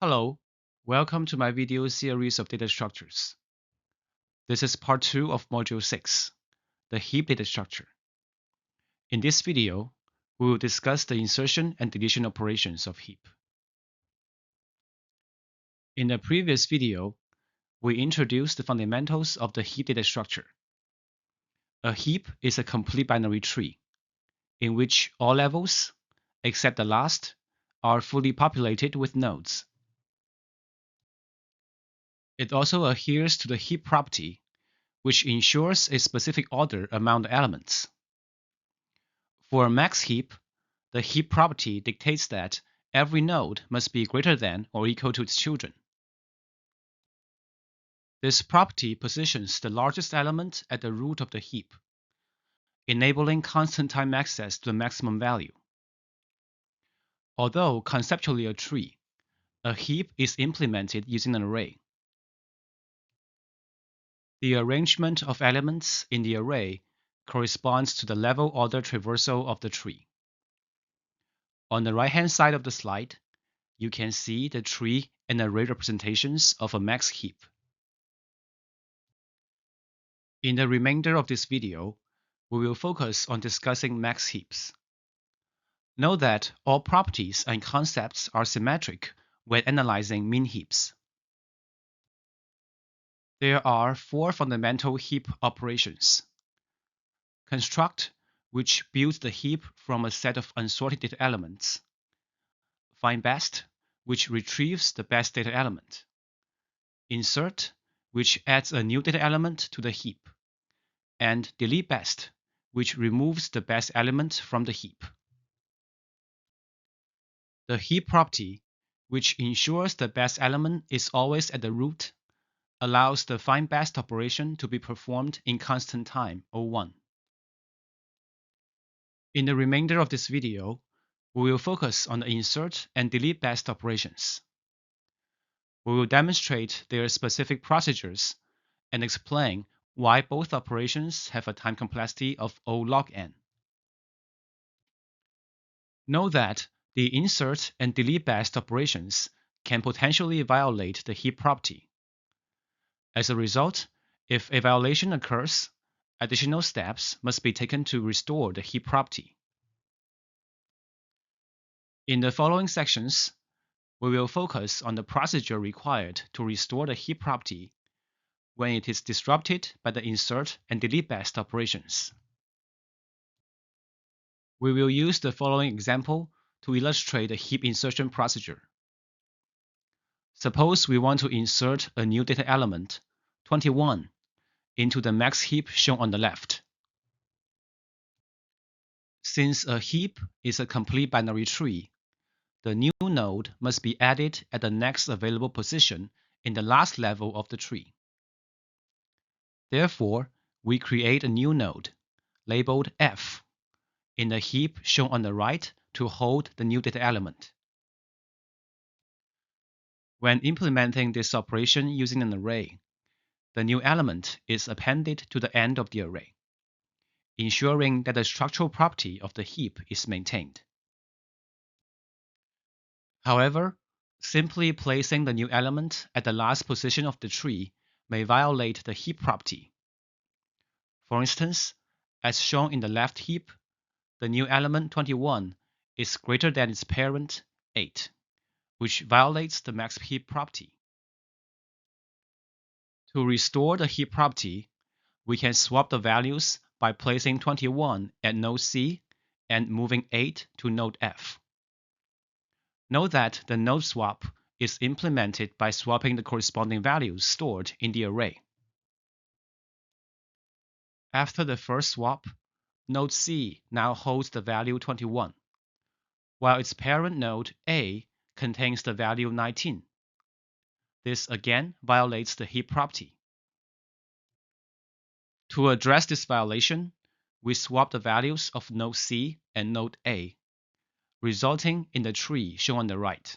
Hello, welcome to my video series of data structures. This is part 2 of Module 6, the heap data structure. In this video, we will discuss the insertion and deletion operations of heap. In the previous video, we introduced the fundamentals of the heap data structure. A heap is a complete binary tree, in which all levels, except the last, are fully populated with nodes. It also adheres to the heap property, which ensures a specific order among the elements. For a max heap, the heap property dictates that every node must be greater than or equal to its children. This property positions the largest element at the root of the heap, enabling constant time access to the maximum value. Although conceptually a tree, a heap is implemented using an array. The arrangement of elements in the array corresponds to the level order traversal of the tree. On the right-hand side of the slide, you can see the tree and array representations of a max heap. In the remainder of this video, we will focus on discussing max heaps. Note that all properties and concepts are symmetric when analyzing min heaps. There are 4 fundamental heap operations. Construct, which builds the heap from a set of unsorted data elements. Find best, which retrieves the best data element. Insert, which adds a new data element to the heap. And delete best, which removes the best element from the heap. The heap property, which ensures the best element is always at the root, allows the find best operation to be performed in constant time, O1. In the remainder of this video, we will focus on the insert and delete best operations. We will demonstrate their specific procedures and explain why both operations have a time complexity of O log n. Note that the insert and delete best operations can potentially violate the heap property. As a result, if a violation occurs, additional steps must be taken to restore the heap property. In the following sections, we will focus on the procedure required to restore the heap property when it is disrupted by the insert and delete best operations. We will use the following example to illustrate the heap insertion procedure. Suppose we want to insert a new data element, 21, into the max heap shown on the left. Since a heap is a complete binary tree, the new node must be added at the next available position in the last level of the tree. Therefore, we create a new node, labeled F, in the heap shown on the right to hold the new data element. When implementing this operation using an array, the new element is appended to the end of the array, ensuring that the structural property of the heap is maintained. However, simply placing the new element at the last position of the tree may violate the heap property. For instance, as shown in the left heap, the new element 21 is greater than its parent 8, which violates the max heap property. To restore the heap property, we can swap the values by placing 21 at node C and moving 8 to node F. Note that the node swap is implemented by swapping the corresponding values stored in the array. After the first swap, node C now holds the value 21, while its parent node A contains the value 19. This again violates the heap property. To address this violation, we swap the values of node C and node A, resulting in the tree shown on the right.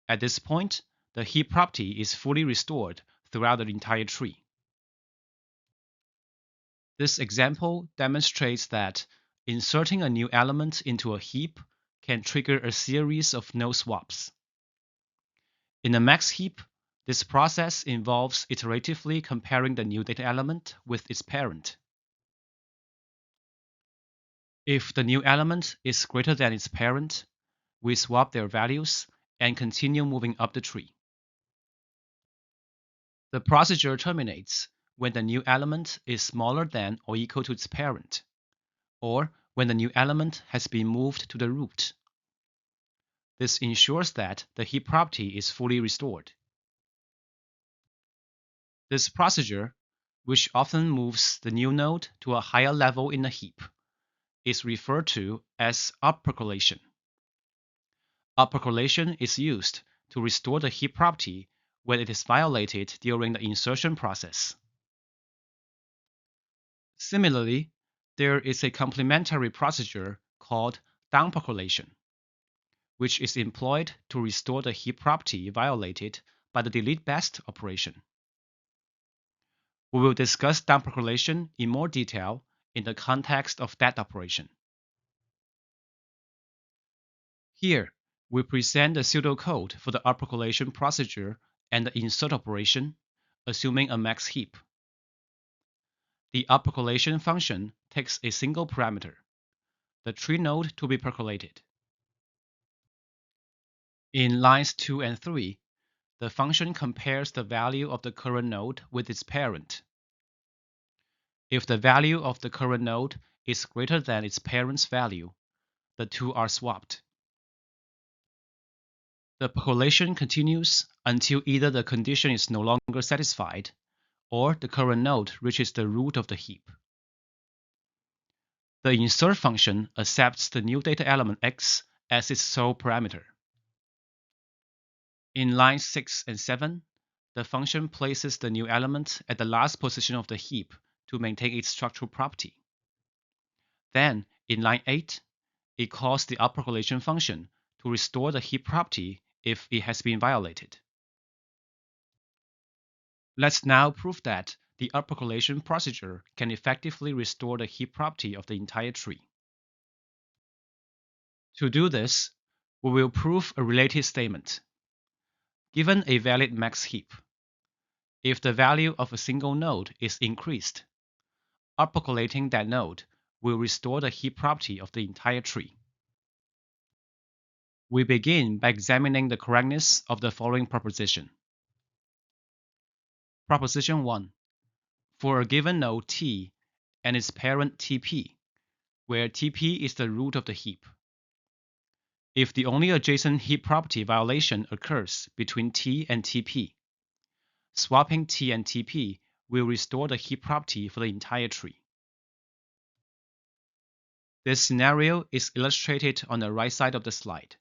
At this point, the heap property is fully restored throughout the entire tree. This example demonstrates that inserting a new element into a heap can trigger a series of node swaps. In a max heap, this process involves iteratively comparing the new data element with its parent. If the new element is greater than its parent, we swap their values and continue moving up the tree. The procedure terminates when the new element is smaller than or equal to its parent, or when the new element has been moved to the root. This ensures that the heap property is fully restored. This procedure, which often moves the new node to a higher level in the heap, is referred to as uppercolation. Uppercolation is used to restore the heap property when it is violated during the insertion process. Similarly, there is a complementary procedure called downpercolation, which is employed to restore the heap property violated by the delete best operation. We will discuss downpercolation in more detail in the context of that operation. Here, we present the pseudocode for the uppercolation procedure and the insert operation, assuming a max heap. The uppercolation function takes a single parameter, the tree node to be percolated. In lines 2 and 3, the function compares the value of the current node with its parent. If the value of the current node is greater than its parent's value, the two are swapped. The percolation continues until either the condition is no longer satisfied or the current node reaches the root of the heap. The insert function accepts the new data element x as its sole parameter. In lines 6 and 7, the function places the new element at the last position of the heap to maintain its structural property. Then, in line 8, it calls the uppercolation function to restore the heap property if it has been violated. Let's now prove that the uppercolation procedure can effectively restore the heap property of the entire tree. To do this, we will prove a related statement. Given a valid max heap, if the value of a single node is increased, uppercolating that node will restore the heap property of the entire tree. We begin by examining the correctness of the following proposition. Proposition 1. For a given node T and its parent TP, where TP is the root of the heap, if the only adjacent heap property violation occurs between T and TP, swapping T and TP will restore the heap property for the entire tree. This scenario is illustrated on the right side of the slide,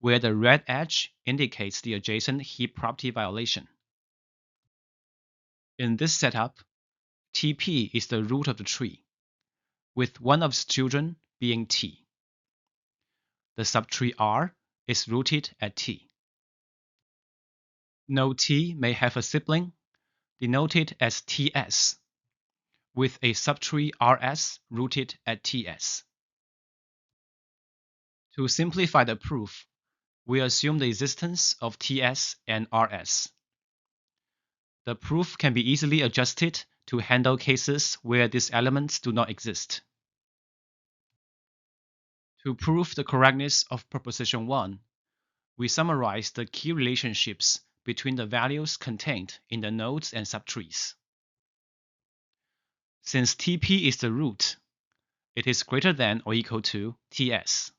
where the red edge indicates the adjacent heap property violation. In this setup, TP is the root of the tree, with one of its children being T. The subtree R is rooted at T. Node T may have a sibling, denoted as TS, with a subtree RS rooted at TS. To simplify the proof, we assume the existence of TS and RS. The proof can be easily adjusted to handle cases where these elements do not exist. To prove the correctness of proposition 1, we summarize the key relationships between the values contained in the nodes and subtrees. Since TP is the root, it is greater than or equal to TS.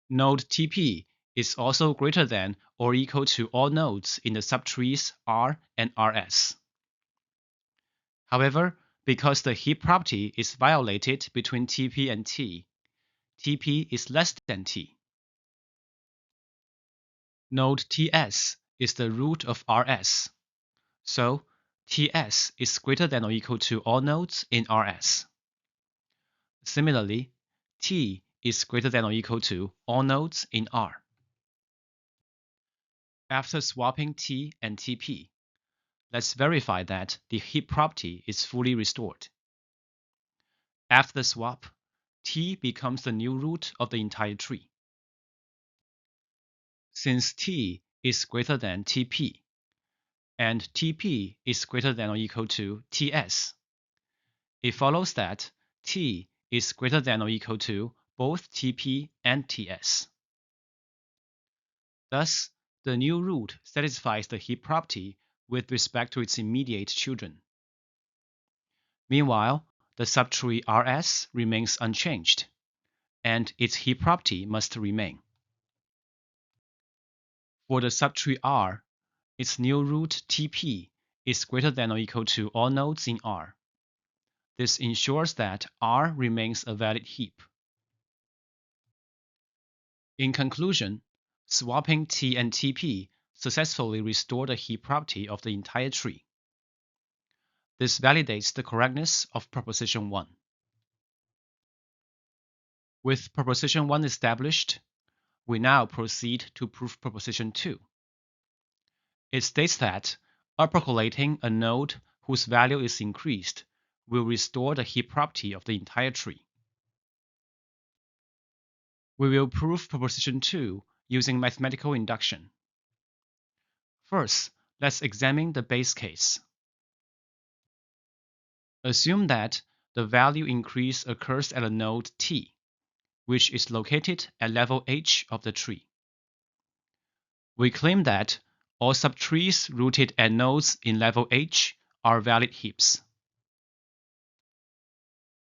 Node TP is also greater than or equal to all nodes in the subtrees R and RS. However, because the heap property is violated between TP and T, TP is less than T. Node TS is the root of RS, so TS is greater than or equal to all nodes in RS. Similarly, T is greater than or equal to all nodes in R. After swapping T and TP, let's verify that the heap property is fully restored. After the swap, T becomes the new root of the entire tree. Since T is greater than TP, and TP is greater than or equal to TS, it follows that T is greater than or equal to both TP and TS. Thus, the new root satisfies the heap property with respect to its immediate children. Meanwhile, the subtree Rs remains unchanged, and its heap property must remain. For the subtree R, its new root Tp is greater than or equal to all nodes in R. This ensures that R remains a valid heap. In conclusion, swapping T and Tp successfully restored the heap property of the entire tree. This validates the correctness of proposition 1. With proposition 1 established, we now proceed to prove proposition 2. It states that uppercolating a node whose value is increased will restore the heap property of the entire tree. We will prove proposition 2 using mathematical induction. First, let's examine the base case. Assume that the value increase occurs at a node T, which is located at level H of the tree. We claim that all subtrees rooted at nodes in level H are valid heaps.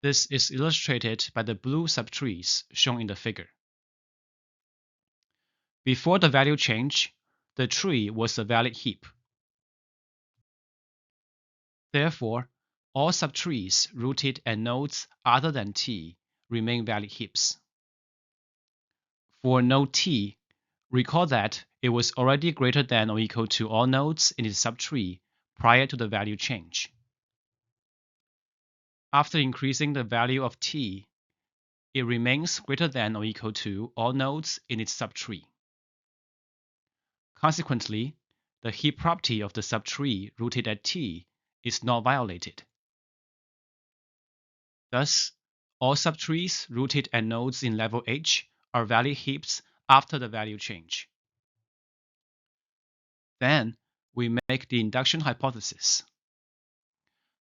This is illustrated by the blue subtrees shown in the figure. Before the value change, the tree was a valid heap. Therefore, all subtrees rooted at nodes other than T remain valid heaps. For node T, recall that it was already greater than or equal to all nodes in its subtree prior to the value change. After increasing the value of T, it remains greater than or equal to all nodes in its subtree. Consequently, the heap property of the subtree rooted at T is not violated. Thus, all subtrees rooted at nodes in level H are valid heaps after the value change. Then, we make the induction hypothesis.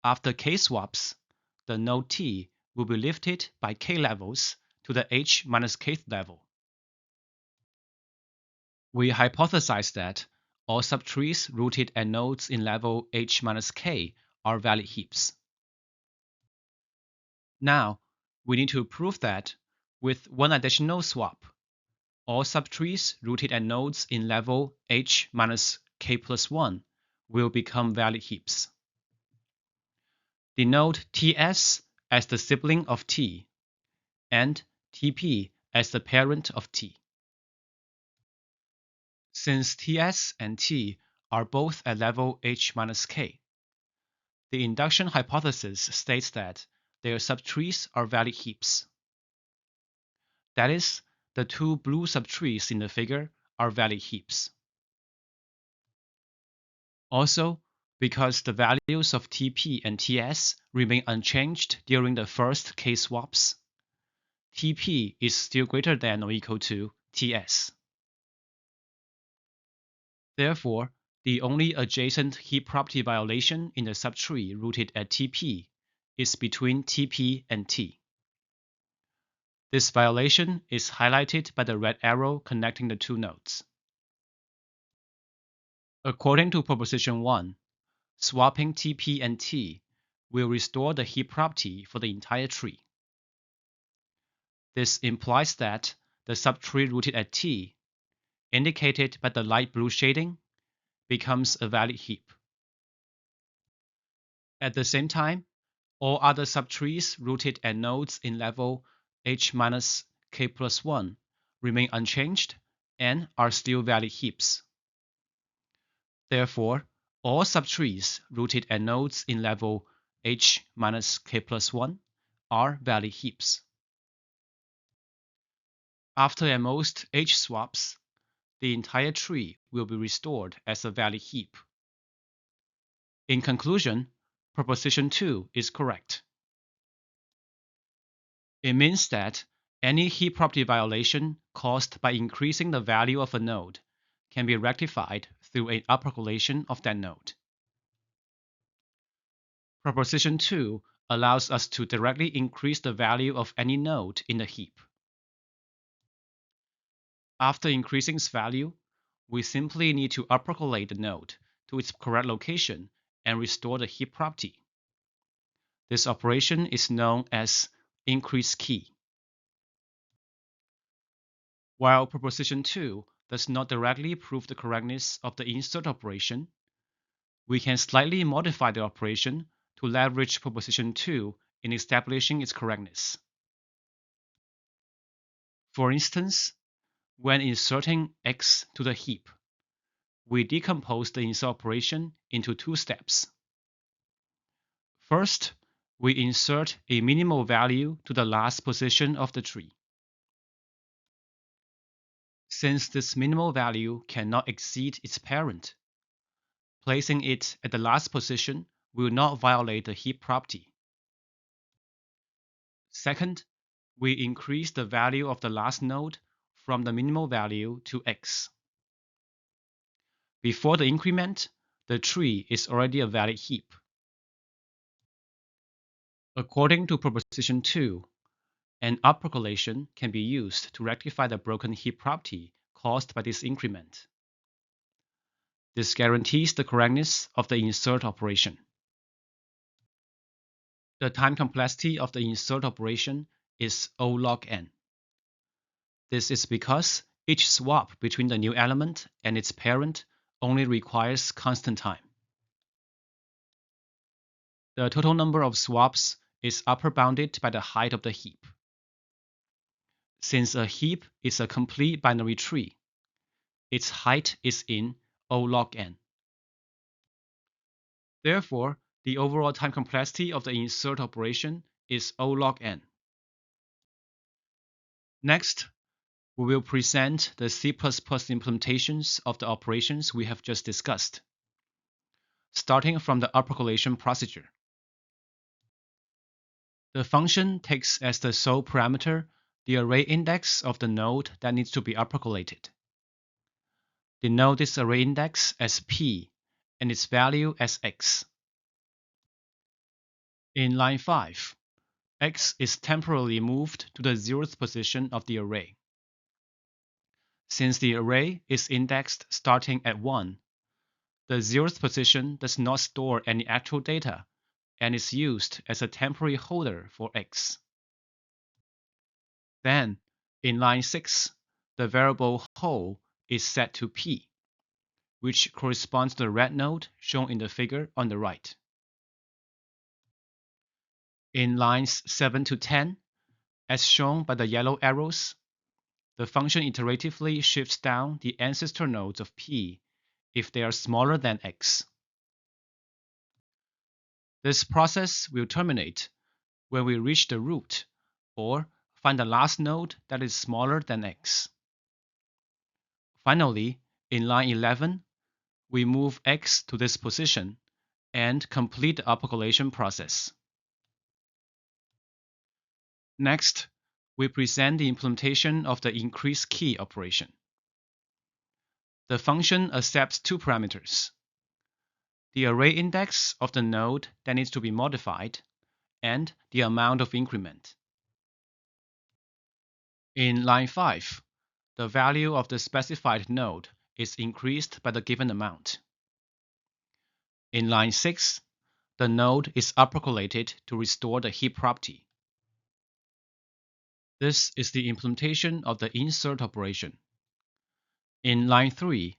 After k swaps, the node T will be lifted by k levels to the h minus kth level. We hypothesize that all subtrees rooted at nodes in level h minus k are valid heaps. Now, we need to prove that with one additional swap, all subtrees rooted at nodes in level h minus k plus 1 will become valid heaps. Denote Ts as the sibling of T and Tp as the parent of T. Since Ts and T are both at level h minus k, the induction hypothesis states that their subtrees are valid heaps. That is, the two blue subtrees in the figure are valid heaps. Also, because the values of Tp and Ts remain unchanged during the first k swaps, Tp is still greater than or equal to Ts. Therefore, the only adjacent heap property violation in the subtree rooted at Tp is between Tp and T. This violation is highlighted by the red arrow connecting the two nodes. According to proposition 1, swapping Tp and T will restore the heap property for the entire tree. This implies that the subtree rooted at T, indicated by the light blue shading, becomes a valid heap. At the same time, all other subtrees rooted at nodes in level h minus k plus 1 remain unchanged and are still valid heaps. Therefore, all subtrees rooted at nodes in level h minus k plus 1 are valid heaps. After at most h swaps, the entire tree will be restored as a valid heap. In conclusion, proposition 2 is correct. It means that any heap property violation caused by increasing the value of a node can be rectified through an uppercolation of that node. Proposition 2 allows us to directly increase the value of any node in the heap. After increasing its value, we simply need to uppercolate the node to its correct location and restore the heap property. This operation is known as increase key. While proposition 2 does not directly prove the correctness of the insert operation, we can slightly modify the operation to leverage proposition 2 in establishing its correctness. For instance, when inserting x to the heap, we decompose the insert operation into two steps. First, we insert a minimal value to the last position of the tree. Since this minimal value cannot exceed its parent, placing it at the last position will not violate the heap property. Second, we increase the value of the last node from the minimal value to x. Before the increment, the tree is already a valid heap. According to proposition 2, an uppercolation can be used to rectify the broken heap property caused by this increment. This guarantees the correctness of the insert operation. The time complexity of the insert operation is O log n. This is because each swap between the new element and its parent only requires constant time. The total number of swaps is upper bounded by the height of the heap. Since a heap is a complete binary tree, its height is in O log n. Therefore, the overall time complexity of the insert operation is O log n. Next, we will present the C++ implementations of the operations we have just discussed, starting from the uppercolation procedure. The function takes as the sole parameter the array index of the node that needs to be uppercolated. Denote this array index as p and its value as x. In line 5, x is temporarily moved to the 0th position of the array. Since the array is indexed starting at 1, the 0th position does not store any actual data and is used as a temporary holder for x. Then, in line 6, the variable whole is set to p, which corresponds to the red node shown in the figure on the right. In lines 7 to 10, as shown by the yellow arrows, the function iteratively shifts down the ancestor nodes of p if they are smaller than x. This process will terminate when we reach the root or find the last node that is smaller than x. Finally, in line 11, we move x to this position and complete the uppercolation process. Next, we present the implementation of the increase key operation. The function accepts two parameters: the array index of the node that needs to be modified and the amount of increment. In line 5, the value of the specified node is increased by the given amount. In line 6, the node is uppercolated to restore the heap property. This is the implementation of the insert operation. In line 3,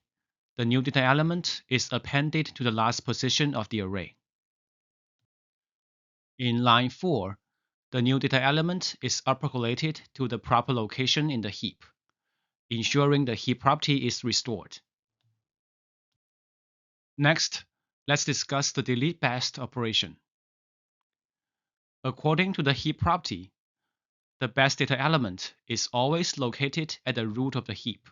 the new data element is appended to the last position of the array. In line 4, the new data element is uppercolated to the proper location in the heap, ensuring the heap property is restored. Next, let's discuss the delete best operation. According to the heap property, the best data element is always located at the root of the heap.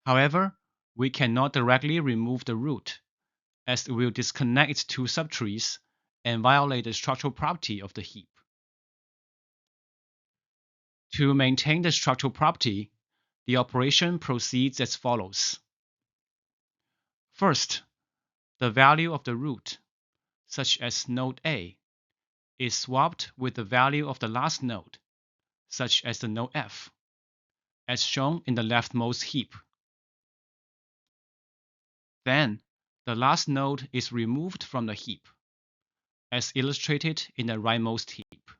However, we cannot directly remove the root, as it will disconnect its two subtrees and violate the structural property of the heap. To maintain the structural property, the operation proceeds as follows. First, the value of the root, such as node A, is swapped with the value of the last node, such as the node F, as shown in the leftmost heap. Then, the last node is removed from the heap, as illustrated in the rightmost heap.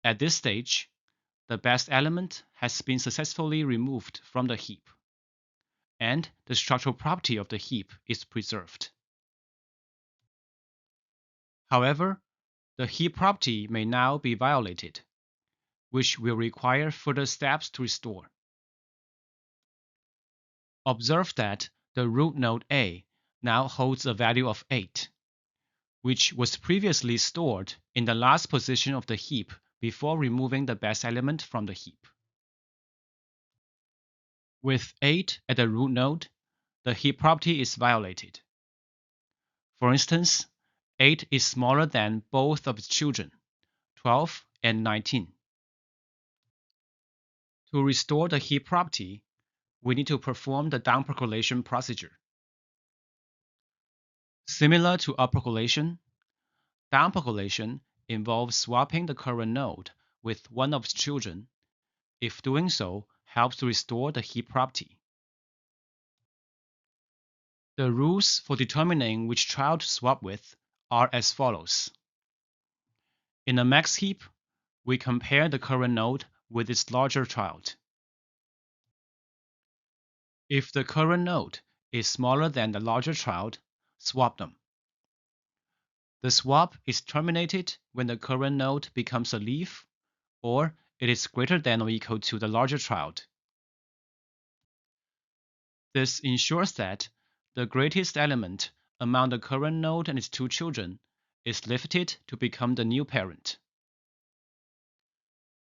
At this stage, the best element has been successfully removed from the heap, and the structural property of the heap is preserved. However, the heap property may now be violated, which will require further steps to restore. Observe that the root node A now holds a value of 8, which was previously stored in the last position of the heap before removing the best element from the heap. With 8 at the root node, the heap property is violated. For instance, 8 is smaller than both of its children, 12 and 19. To restore the heap property, we need to perform the downpercolation procedure. Similar to uppercolation, downpercolation involves swapping the current node with one of its children, if doing so helps to restore the heap property. The rules for determining which child to swap with are as follows. In a max heap, we compare the current node with its larger child. If the current node is smaller than the larger child, swap them. The swap is terminated when the current node becomes a leaf, or it is greater than or equal to the larger child. This ensures that the greatest element among the current node and its two children is lifted to become the new parent.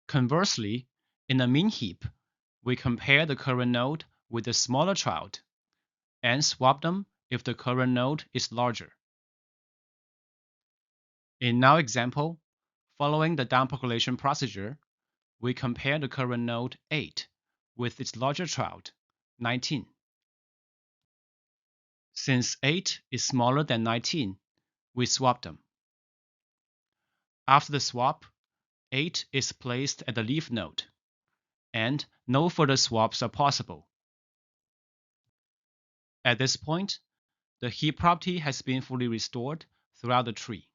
Conversely, in a min heap, we compare the current node with the smaller child and swap them if the current node is larger. In our example, following the downpercolation procedure, we compare the current node 8 with its larger child, 19. Since 8 is smaller than 19, we swap them. After the swap, 8 is placed at the leaf node, and no further swaps are possible. At this point, the heap property has been fully restored throughout the tree.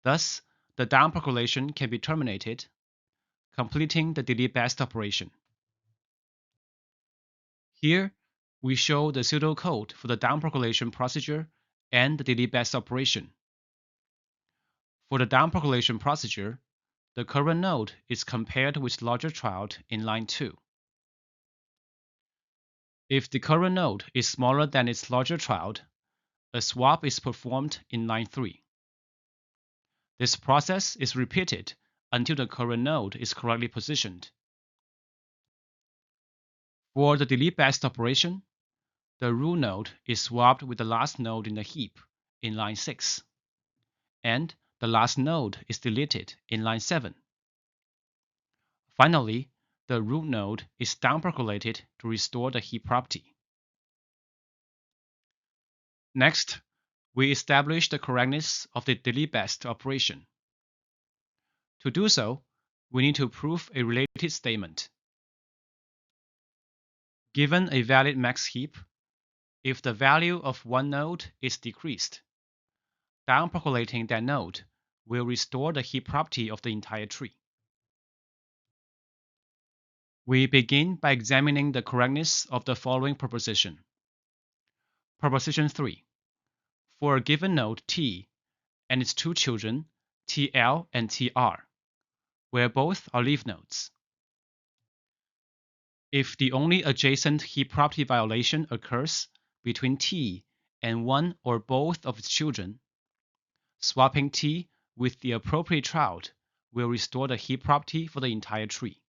Thus, the downpercolation can be terminated, completing the delete best operation. Here, we show the pseudocode for the downpercolation procedure and the delete best operation. For the downpercolation procedure, the current node is compared with larger child in line 2. If the current node is smaller than its larger child, a swap is performed in line 3. This process is repeated until the current node is correctly positioned. For the delete best operation, the root node is swapped with the last node in the heap in line 6, and the last node is deleted in line 7. Finally, the root node is downpercolated to restore the heap property. Next, we establish the correctness of the delete best operation. To do so, we need to prove a related statement. Given a valid max heap, if the value of one node is decreased, downpercolating that node will restore the heap property of the entire tree. We begin by examining the correctness of the following proposition. Proposition 3. For a given node T and its two children, TL and TR, where both are leaf nodes, if the only adjacent heap property violation occurs between T and one or both of its children, swapping T with the appropriate child will restore the heap property for the entire tree.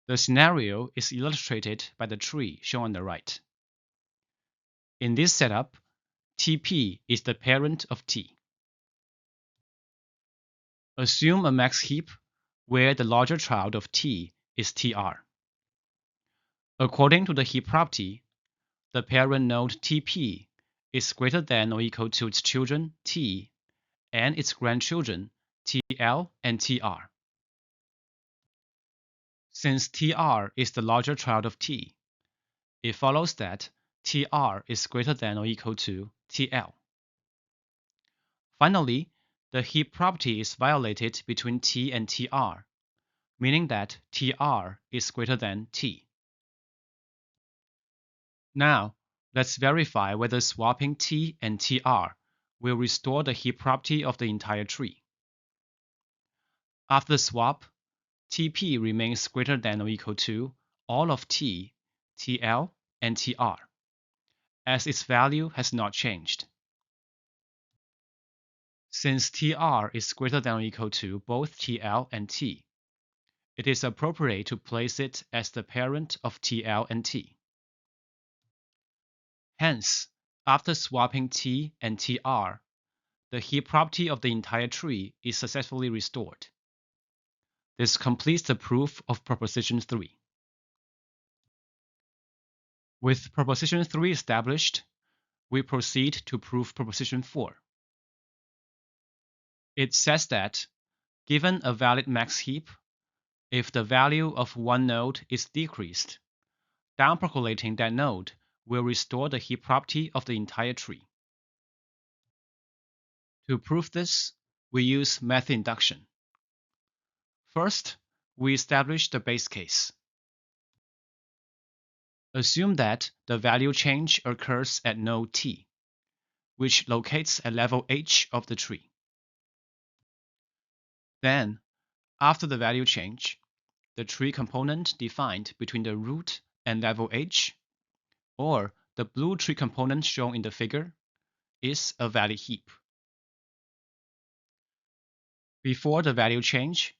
The scenario is illustrated by the tree shown on the right. In this setup, TP is the parent of T. Assume a max heap where the larger child of T is Tr. According to the heap property, the parent node Tp is greater than or equal to its children T and its grandchildren Tl and Tr. Since Tr is the larger child of T, it follows that Tr is greater than or equal to Tl. Finally, the heap property is violated between T and Tr, meaning that Tr is greater than T. Now, let's verify whether swapping T and Tr will restore the heap property of the entire tree. After the swap, Tp remains greater than or equal to all of T, Tl, and Tr, as its value has not changed. Since Tr is greater than or equal to both Tl and T, it is appropriate to place it as the parent of Tl and T. Hence, after swapping T and Tr, the heap property of the entire tree is successfully restored. This completes the proof of proposition 3. With proposition 3 established, we proceed to prove proposition 4. It says that, given a valid max heap, if the value of one node is decreased, downpercolating that node will restore the heap property of the entire tree. To prove this, we use method induction. First, we establish the base case. Assume that the value change occurs at node T, which locates at level H of the tree. Then, after the value change, the tree component defined between the root and level H, or the blue tree component shown in the figure, is a valid heap. Before the value change,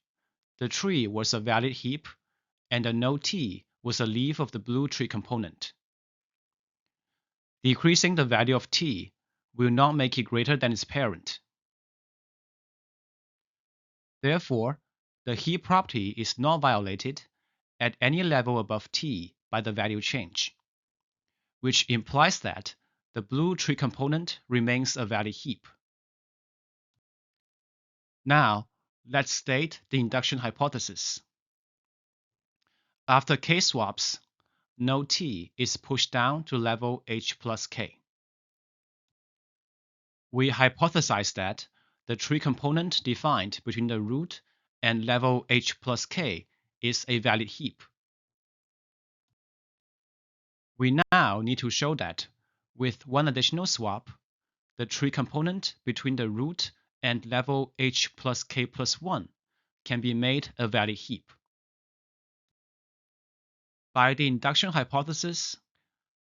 the tree was a valid heap and the node T was a leaf of the blue tree component. Decreasing the value of T will not make it greater than its parent. Therefore, the heap property is not violated at any level above T by the value change, which implies that the blue tree component remains a valid heap. Now, let's state the induction hypothesis. After k swaps, node T is pushed down to level H plus k. We hypothesize that the tree component defined between the root and level H plus k is a valid heap. We now need to show that, with one additional swap, the tree component between the root and level H plus k plus 1 can be made a valid heap. By the induction hypothesis,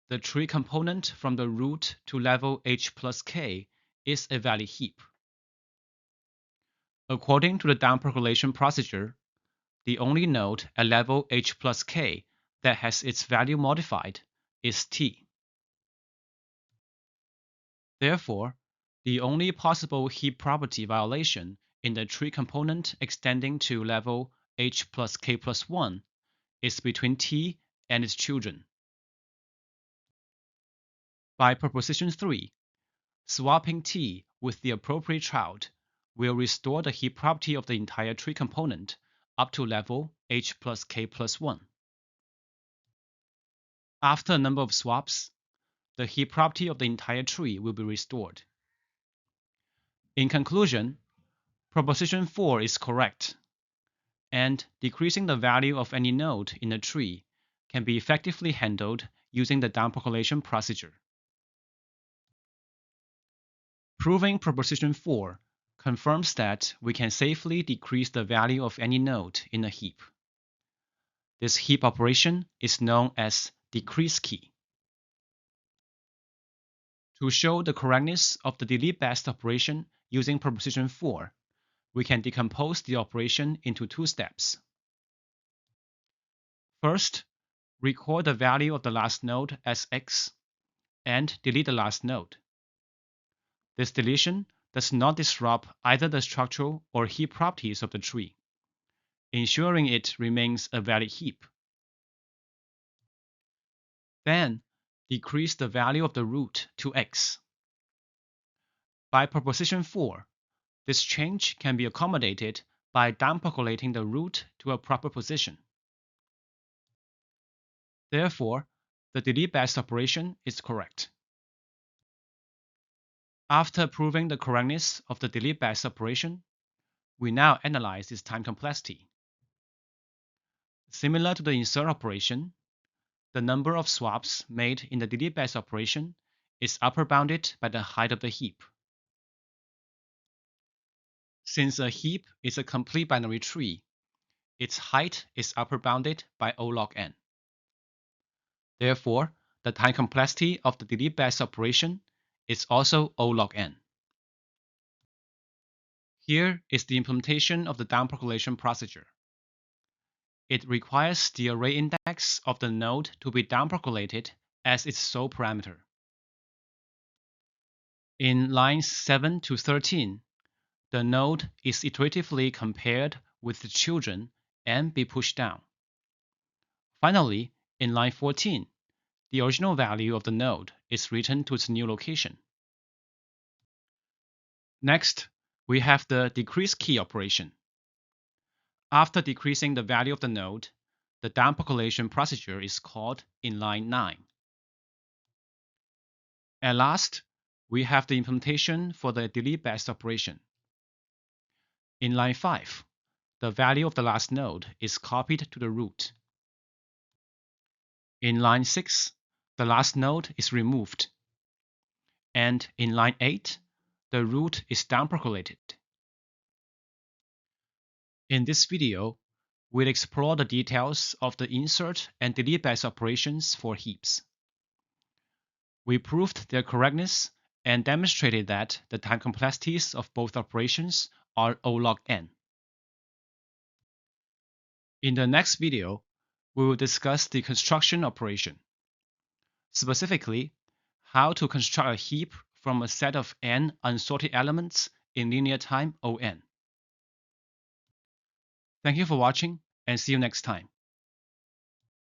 the tree component from the root to level H plus k is a valid heap. According to the downpercolation procedure, the only node at level H plus k that has its value modified is T. Therefore, the only possible heap property violation in the tree component extending to level H plus k plus 1 is between T and its children. By proposition 3, swapping T with the appropriate child will restore the heap property of the entire tree component up to level H plus k plus 1. After a number of swaps, the heap property of the entire tree will be restored. In conclusion, proposition 4 is correct, and decreasing the value of any node in a tree can be effectively handled using the downpercolation procedure. Proving proposition 4 confirms that we can safely decrease the value of any node in a heap. This heap operation is known as decrease key. To show the correctness of the delete best operation using proposition 4, we can decompose the operation into two steps. First, record the value of the last node as x and delete the last node. This deletion does not disrupt either the structural or heap properties of the tree. ensuring it remains a valid heap. Then, decrease the value of the root to x. By proposition 4, this change can be accommodated by downpercolating the root to a proper position. Therefore, the delete best operation is correct. After proving the correctness of the delete best operation, we now analyze its time complexity. Similar to the insert operation, the number of swaps made in the delete best operation is upper bounded by the height of the heap. Since a heap is a complete binary tree, its height is upper bounded by O log n. Therefore, the time complexity of the delete best operation is also O log n. Here is the implementation of the downpercolation procedure. It requires the array index of the node to be downpercolated as its sole parameter. In lines 7 to 13, the node is iteratively compared with the children and be pushed down. Finally, in line 14, the original value of the node is written to its new location. Next, we have the decrease key operation. After decreasing the value of the node, the downpercolation procedure is called in line 9. At last, we have the implementation for the delete best operation. In line 5, the value of the last node is copied to the root. In line 6, the last node is removed. And in line 8, the root is downpercolated. In this video, we'll explore the details of the insert and delete best operations for heaps. We proved their correctness and demonstrated that the time complexities of both operations are O log n. In the next video, we will discuss the construction operation. Specifically, how to construct a heap from a set of n unsorted elements in linear time O(n). Thank you for watching, and see you next time.